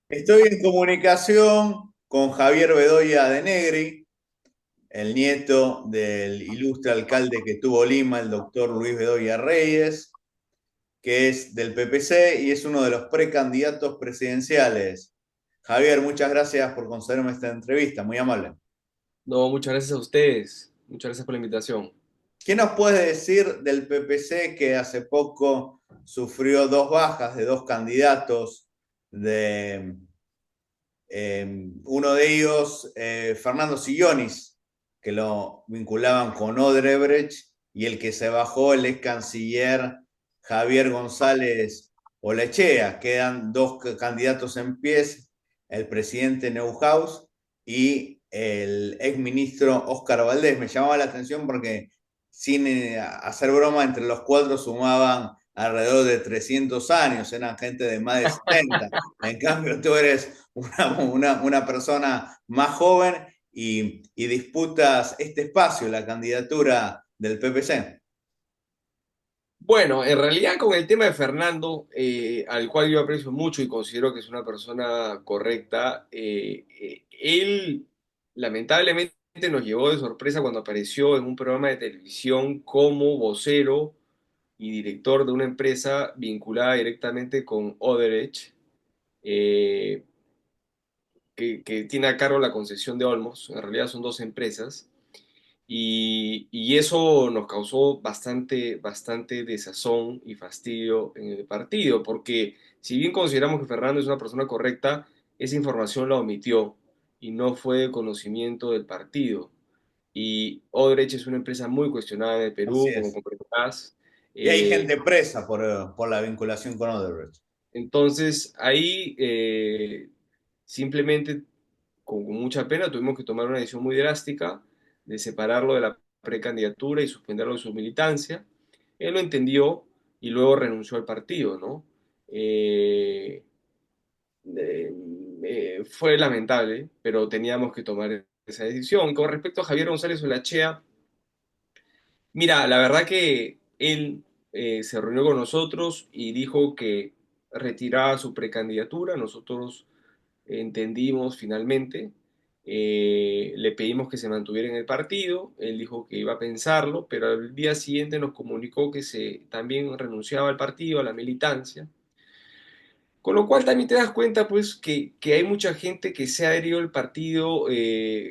Estoy en comunicación con Javier Bedoya de Negri, el nieto del ilustre alcalde que tuvo Lima, el doctor Luis Bedoya Reyes, que es del PPC y es uno de los precandidatos presidenciales. Javier, muchas gracias por concederme esta entrevista, muy amable. No, muchas gracias a ustedes. Muchas gracias por la invitación. ¿Qué nos puede decir del PPC que hace poco sufrió dos bajas de dos candidatos de uno de ellos, Fernando Sillonis, que lo vinculaban con Odebrecht, y el que se bajó, el ex canciller Javier González Olechea. Quedan dos candidatos en pies, el presidente Neuhaus y el ex ministro Óscar Valdés. Me llamaba la atención porque, sin hacer broma, entre los cuatro sumaban alrededor de 300 años, eran gente de más de 70. En cambio, tú eres una persona más joven y disputas este espacio, la candidatura del PPC. Bueno, en realidad con el tema de Fernando, al cual yo aprecio mucho y considero que es una persona correcta, él lamentablemente nos llevó de sorpresa cuando apareció en un programa de televisión como vocero y director de una empresa vinculada directamente con Odebrecht, eh, que tiene a cargo la concesión de Olmos. En realidad son dos empresas. Y eso nos causó bastante desazón y fastidio en el partido, porque si bien consideramos que Fernando es una persona correcta, esa información la omitió y no fue de conocimiento del partido. Y Odebrecht es una empresa muy cuestionada en el Así Perú, como es. comprenderás. Y hay Eh, gente presa por la vinculación con Odebrecht. entonces ahí simplemente con mucha pena tuvimos que tomar una decisión muy drástica de separarlo de la precandidatura y suspenderlo de su militancia. Él lo entendió y luego renunció al partido, ¿no? Eh, eh, Fue lamentable, pero teníamos que tomar esa decisión. Con respecto a Javier González Olachea, mira, la verdad que él se reunió con nosotros y dijo que retiraba su precandidatura. Nosotros entendimos finalmente, le pedimos que se mantuviera en el partido, él dijo que iba a pensarlo, pero al día siguiente nos comunicó que también renunciaba al partido, a la militancia. Con lo cual también te das cuenta, pues, que hay mucha gente que se ha adherido al partido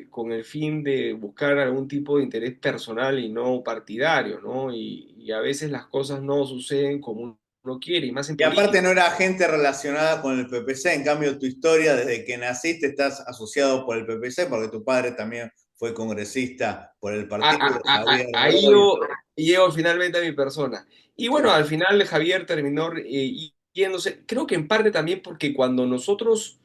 con el fin de buscar algún tipo de interés personal y no partidario, ¿no? Y a veces las cosas no suceden como uno quiere, y más en Y aparte política. no era gente relacionada con el PPC, en cambio tu historia desde que naciste estás asociado por el PPC porque tu padre también fue congresista por el partido, Javier Ahí Bedoya. yo llego finalmente a mi persona. Y bueno, Sí. al final Javier terminó yéndose, creo que en parte también porque cuando nosotros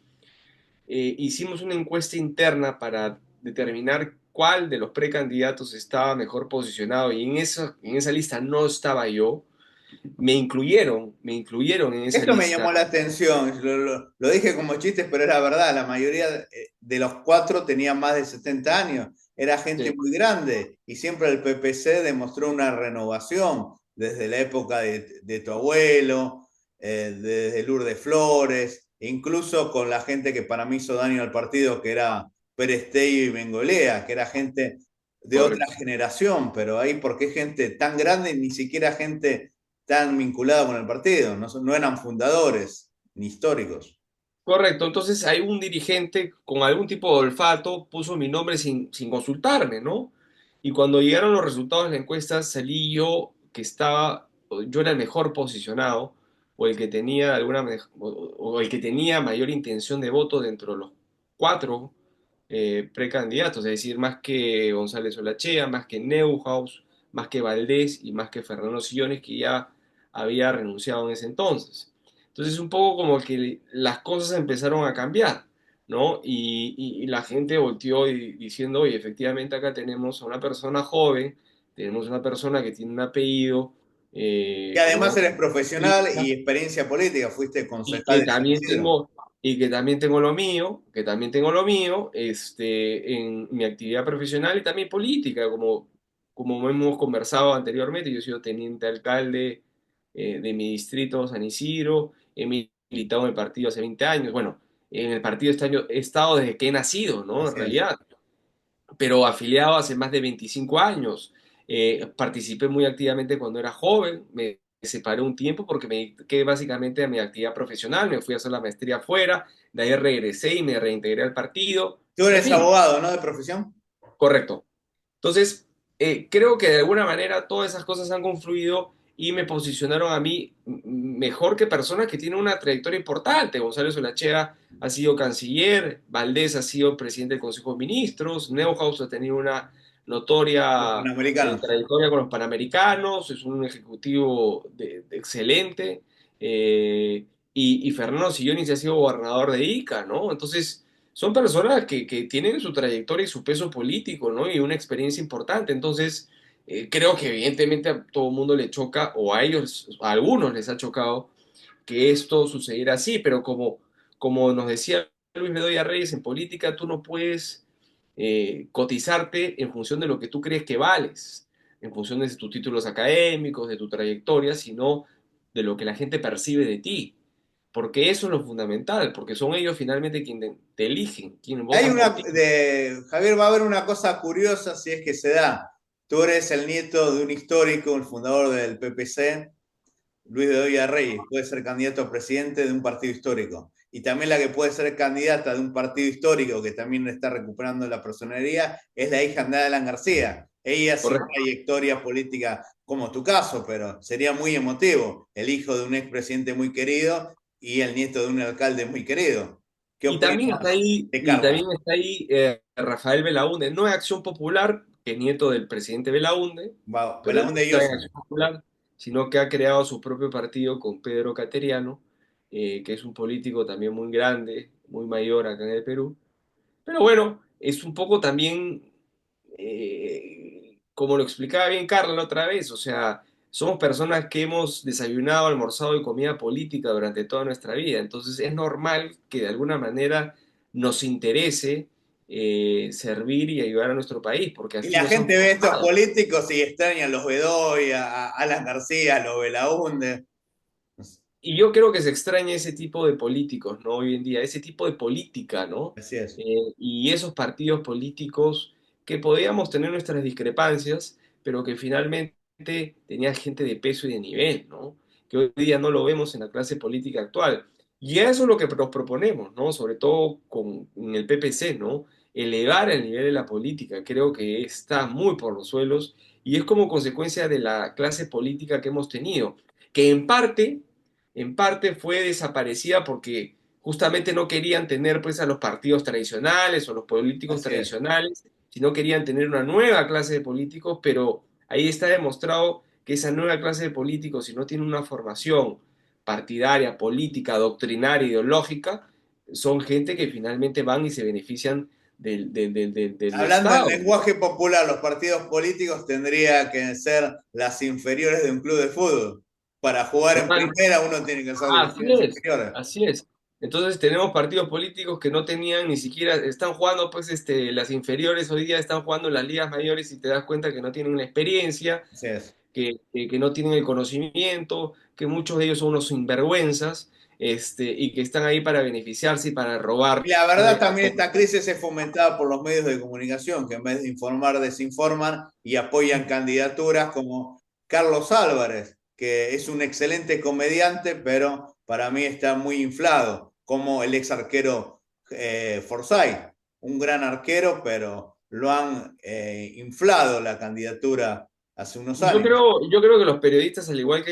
hicimos una encuesta interna para determinar cuál de los precandidatos estaba mejor posicionado y en esa lista no estaba yo, me incluyeron en esa Esto me lista. llamó la atención, lo dije como chistes, pero era verdad, la mayoría de los cuatro tenían más de 70 años, era gente Sí. muy grande y siempre el PPC demostró una renovación desde la época de tu abuelo, desde Lourdes Flores, e incluso con la gente que para mí hizo daño al partido, que era Pérez Tello y Bengolea, que era gente de otra Correcto. generación, pero ahí porque es gente tan grande, ni siquiera gente tan vinculado con el partido, no eran fundadores ni históricos. Correcto, entonces hay un dirigente con algún tipo de olfato puso mi nombre sin consultarme, ¿no? Y cuando llegaron los resultados de la encuesta salí yo que estaba, yo era el mejor posicionado o el que tenía o el que tenía mayor intención de voto dentro de los cuatro precandidatos, es decir, más que González Olachea, más que Neuhaus, más que Valdés y más que Fernando Sillones, que ya había renunciado en ese entonces. Entonces, un poco como que las cosas empezaron a cambiar, ¿no? Y la gente volteó diciendo, oye, efectivamente acá tenemos a una persona joven, tenemos una persona que tiene un apellido, Y con además una eres profesional y experiencia política, fuiste y concejal que de San también Isidro. tengo, y que también tengo lo mío, que también tengo lo mío, en mi actividad profesional y también política, como hemos conversado anteriormente. Yo he sido teniente alcalde de mi distrito, San Isidro, he militado en el partido hace 20 años. Bueno, en el partido he estado desde que he nacido, ¿no? En Así es. realidad, pero afiliado hace más de 25 años. Participé muy activamente cuando era joven, me separé un tiempo porque me dediqué básicamente a mi actividad profesional, me fui a hacer la maestría afuera, de ahí regresé y me reintegré al partido, Tú en eres fin, abogado, ¿no? De profesión. correcto. Entonces, creo que de alguna manera todas esas cosas han confluido y me posicionaron a mí mejor que personas que tienen una trayectoria importante. González Olachea ha sido canciller, Valdés ha sido presidente del Consejo de Ministros, Neuhaus ha tenido una Los notoria panamericanos. trayectoria con los Panamericanos, es un ejecutivo excelente, y Fernando Sillonis ha sido gobernador de Ica, ¿no? Entonces son personas que tienen su trayectoria y su peso político, ¿no? Y una experiencia importante. Entonces, creo que evidentemente a todo el mundo le choca, o a ellos, a algunos les ha chocado, que esto sucediera así, pero como nos decía Luis Bedoya Reyes, en política tú no puedes cotizarte en función de lo que tú crees que vales, en función de tus títulos académicos, de tu trayectoria, sino de lo que la gente percibe de ti. Porque eso es lo fundamental, porque son ellos finalmente quienes te eligen, quienes Hay votan una por ti. Javier, va a haber una cosa curiosa si es que se da. Tú eres el nieto de un histórico, el fundador del PPC, Luis Bedoya Reyes, puede ser candidato a presidente de un partido histórico. Y también la que puede ser candidata de un partido histórico que también está recuperando la personería es la hija de Alan García. Ella sin Correcto. trayectoria política como tu caso, pero sería muy emotivo. El hijo de un expresidente muy querido y el nieto de un alcalde muy querido. ¿Qué opinas de Y también Carla? está ahí Rafael Belaúnde, no es Acción Popular, que es nieto del presidente Belaúnde, pero él no Belaúnde está en Llosa. Acción Popular, sino que ha creado su propio partido con Pedro Cateriano, que es un político también muy grande, muy mayor acá en el Perú. Pero bueno, es un poco también, como lo explicaba bien Carla la otra vez, o sea, somos personas que hemos desayunado, almorzado y comida política durante toda nuestra vida. Entonces es normal que de alguna manera nos interese servir y ayudar a nuestro país, porque Y así la nos han gente ve estos formado. políticos y extraña a los Bedoya, a Alan García, a los Belaúnde. Y yo creo que se extraña ese tipo de políticos, ¿no? Hoy en día, ese tipo de política, ¿no? Así es. Y esos partidos políticos que podíamos tener nuestras discrepancias, pero que finalmente tenían gente de peso y de nivel, ¿no? Que hoy día no lo vemos en la clase política actual. Y eso es lo que nos proponemos, ¿no? Sobre todo en el PPC, ¿no? Elevar el nivel de la política. Creo que está muy por los suelos y es como consecuencia de la clase política que hemos tenido, que en parte fue desaparecida porque justamente no querían tener pues a los partidos tradicionales o los políticos Así es. tradicionales, sino querían tener una nueva clase de políticos, pero ahí está demostrado que esa nueva clase de políticos, si no tiene una formación partidaria, política, doctrinaria, ideológica, son gente que finalmente van y se benefician del Hablando en Estado. lenguaje popular, los partidos políticos tendrían que ser las inferiores de un club de fútbol. Para jugar en Total, primera uno tiene que ser así divisiones es, inferiores. así es. Entonces tenemos partidos políticos que no tenían ni siquiera, están jugando pues las inferiores hoy día están jugando en las ligas mayores y te das cuenta que no tienen la experiencia, Así es. que no tienen el conocimiento, que muchos de ellos son unos sinvergüenzas, y que están ahí para beneficiarse y para robar. Y la verdad también esta crisis es fomentada por los medios de comunicación, que en vez de informar, desinforman y apoyan candidaturas como Carlos Álvarez, que es un excelente comediante, pero para mí está muy inflado, como el ex arquero Forsyth, un gran arquero, pero lo han inflado la candidatura hace unos años. Yo creo que los periodistas, al igual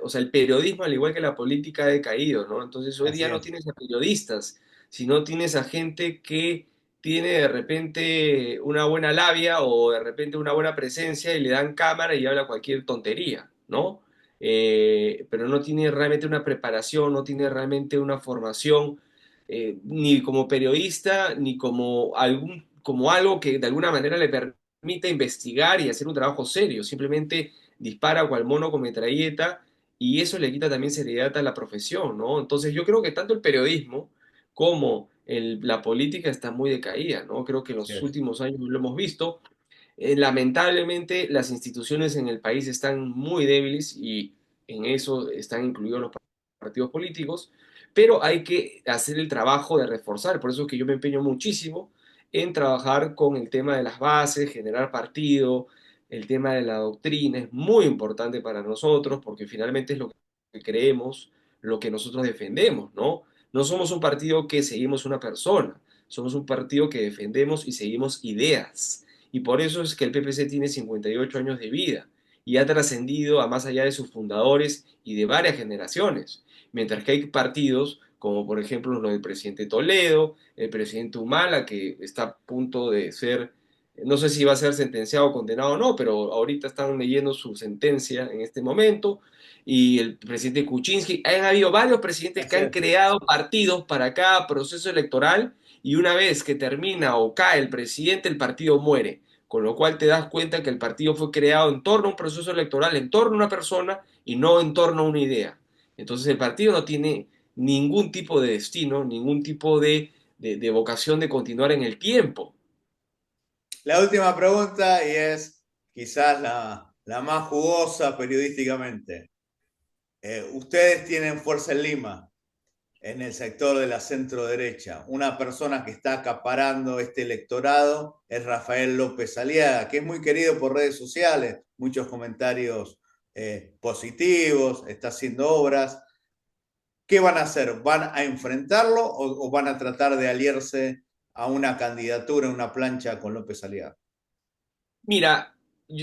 o sea, el periodismo, al igual que la política, ha decaído, ¿no? Entonces, hoy Así día no es. tienes a periodistas, sino tienes a gente que tiene de repente una buena labia o de repente una buena presencia y le dan cámara y habla cualquier tontería, ¿no? Pero no tiene realmente una preparación, no tiene realmente una formación, ni como periodista, ni como algo que de alguna manera le permite investigar y hacer un trabajo serio, simplemente dispara cual mono con metralleta y eso le quita también seriedad a la profesión, ¿no? Entonces yo creo que tanto el periodismo como la política está muy decaída, ¿no? Creo que en Así los es. últimos años lo hemos visto. Lamentablemente las instituciones en el país están muy débiles y en eso están incluidos los partidos políticos, pero hay que hacer el trabajo de reforzar. Por eso es que yo me empeño muchísimo en trabajar con el tema de las bases, generar partido, el tema de la doctrina es muy importante para nosotros porque finalmente es lo que creemos, lo que nosotros defendemos, ¿no? No somos un partido que seguimos una persona, somos un partido que defendemos y seguimos ideas. Y por eso es que el PPC tiene 58 años de vida y ha trascendido a más allá de sus fundadores y de varias generaciones. Mientras que hay partidos como por ejemplo lo del presidente Toledo, el presidente Humala, que está a punto de ser, no sé si va a ser sentenciado o condenado o no, pero ahorita están leyendo su sentencia en este momento, y el presidente Kuczynski. Han habido varios presidentes que Así han es. creado partidos para cada proceso electoral y una vez que termina o cae el presidente, el partido muere. Con lo cual te das cuenta que el partido fue creado en torno a un proceso electoral, en torno a una persona y no en torno a una idea. Entonces el partido no tiene ningún tipo de destino, ningún tipo de vocación de continuar en el tiempo. La última pregunta y es quizás la más jugosa periodísticamente. Ustedes tienen fuerza en Lima, en el sector de la centro derecha. Una persona que está acaparando este electorado es Rafael López Aliaga, que es muy querido por redes sociales, muchos comentarios positivos, está haciendo obras. ¿Qué van a hacer? ¿Van a enfrentarlo o van a tratar de aliarse a una candidatura, una plancha con López Aliaga? Mira,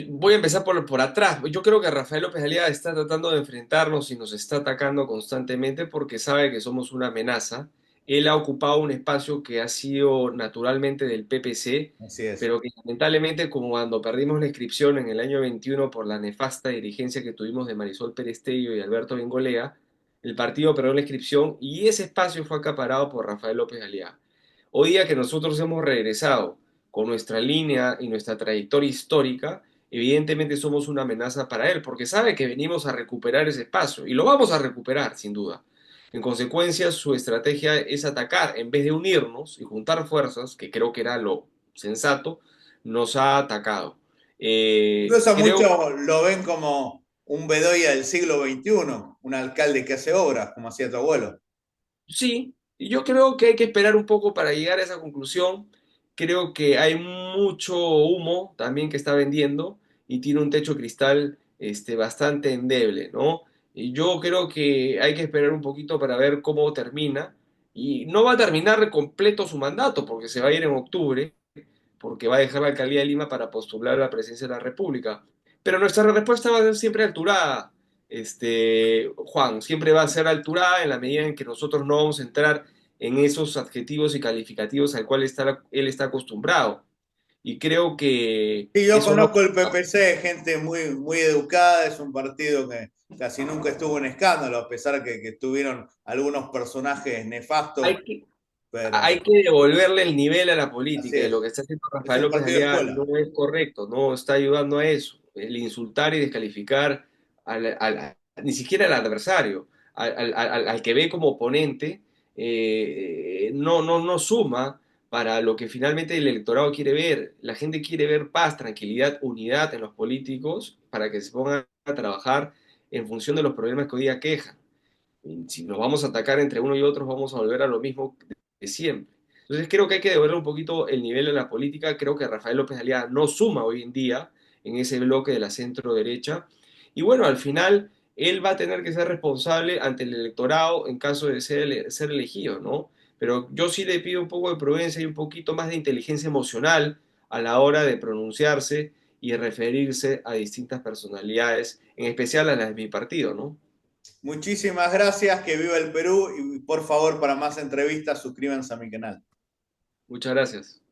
voy a empezar por atrás. Yo creo que Rafael López Aliaga está tratando de enfrentarnos y nos está atacando constantemente porque sabe que somos una amenaza. Él ha ocupado un espacio que ha sido naturalmente del PPC, Así es. pero que lamentablemente, como cuando perdimos la inscripción en el año 21 por la nefasta dirigencia que tuvimos de Marisol Pérez Tello y Alberto Bengolea, el partido perdió la inscripción y ese espacio fue acaparado por Rafael López Aliaga. Hoy día que nosotros hemos regresado con nuestra línea y nuestra trayectoria histórica, evidentemente somos una amenaza para él, porque sabe que venimos a recuperar ese espacio y lo vamos a recuperar, sin duda. En consecuencia, su estrategia es atacar, en vez de unirnos y juntar fuerzas, que creo que era lo sensato, nos ha atacado. Incluso Creo muchos lo ven como un Bedoya del siglo XXI, un alcalde que hace obras, como hacía tu abuelo. Sí, yo creo que hay que esperar un poco para llegar a esa conclusión. Creo que hay mucho humo también que está vendiendo y tiene un techo cristal bastante endeble, ¿no? Y yo creo que hay que esperar un poquito para ver cómo termina. Y no va a terminar completo su mandato porque se va a ir en octubre, porque va a dejar la alcaldía de Lima para postular a la presidencia de la República. Pero nuestra respuesta va a ser siempre alturada, Juan, siempre va a ser alturada en la medida en que nosotros no vamos a entrar en esos adjetivos y calificativos al cual él está acostumbrado. Y creo que Sí, yo eso no... conozco el PPC, gente muy, muy educada, es un partido que casi nunca estuvo en escándalo, a pesar que tuvieron algunos personajes nefastos, Hay que, hay pero que devolverle el nivel a la así política y lo que está haciendo es Rafael un López partido de Aliaga escuela. no es correcto, no está ayudando a eso. El insultar y descalificar ni siquiera al adversario, al que ve como oponente, no suma para lo que finalmente el electorado quiere ver. La gente quiere ver paz, tranquilidad, unidad en los políticos para que se pongan a trabajar en función de los problemas que hoy día quejan. Si nos vamos a atacar entre uno y otro, vamos a volver a lo mismo de siempre. Entonces creo que hay que devolver un poquito el nivel de la política. Creo que Rafael López Aliaga no suma hoy en día en ese bloque de la centro derecha. Y bueno, al final él va a tener que ser responsable ante el electorado en caso de ser elegido, ¿no? Pero yo sí le pido un poco de prudencia y un poquito más de inteligencia emocional a la hora de pronunciarse y referirse a distintas personalidades, en especial a las de mi partido, ¿no? Muchísimas gracias, que viva el Perú y por favor para más entrevistas suscríbanse a mi canal. Muchas gracias.